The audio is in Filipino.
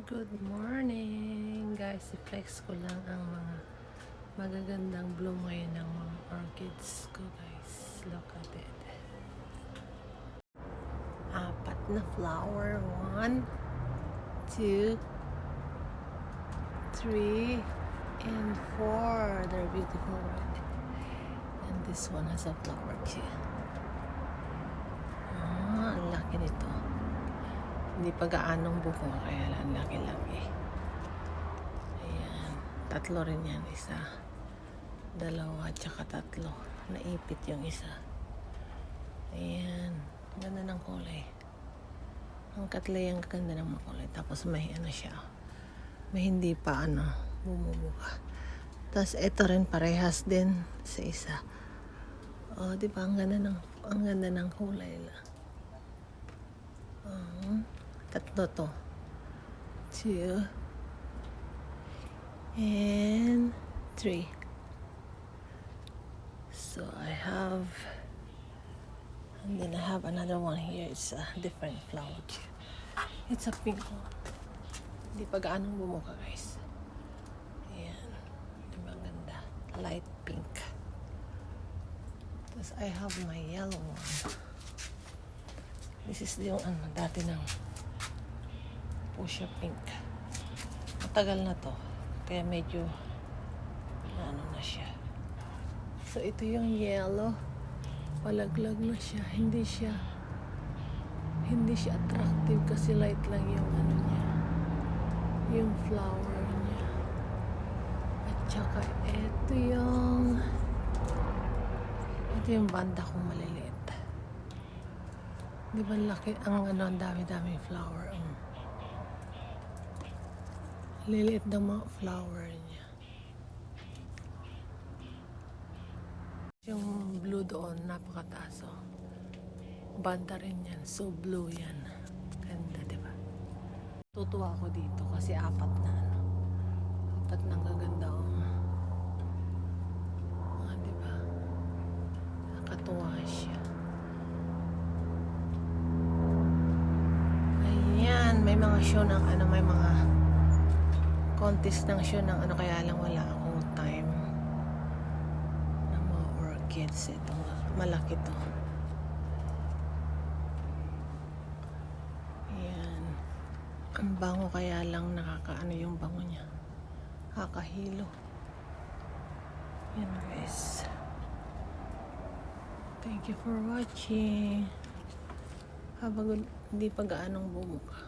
Good morning guys, i-flex ko lang ang mga magagandang bloom ngayon ng mga orchids ko guys. Look at it. Apat na flower. 1, 2, 3, and 4. They're beautiful, right? And this one has a flower too. Ang laki nito. Hindi pa gaanong buko, kaya lang laki-laki. Ayan. 3 rin yan. 1, 2, tsaka 3. Naipit yung isa. Ayan. Ganda ng kulay. Ang katlay ang ganda ng makulay. Tapos may ano siya. May hindi pa bumubuka. Tapos ito rin parehas din sa isa. Oh, di ba? Ang ganda ng kulay lang. 3 to. 2 and 3. So I have, and then I have another one here. It's a different flower. It's a pink one. Hindi pa gaanong bumuka guys. Ayan. Diba ganda? Light pink. Tapos I have my yellow one. This is yung dati ng fuchsia pink. Matagal na to. Kaya medyo na siya. So ito yung yellow. Palaglag na siya. Hindi siya attractive kasi light lang yung niya. Yung flower niya. At saka ito yung banda kong maliliit. Di ba laki ang dami-dami flower. Liliit ng mga flower niya. Yung blue doon, napakataas. Banda rin yan. So blue yan. Ganda, di ba? Tutuwa ako dito kasi 4 na apat ng gaganda. Di ba? Nakatuwa siya. Ayan, may mga show ng may mga contest ng show ng kaya lang wala akong time ng mga orchids. Ito, malaki to. Ayan. Ang bango kaya lang yung bango niya. Nakakahilo. Ayan guys. Thank you for watching. Habang hindi pa gaanong bumuka.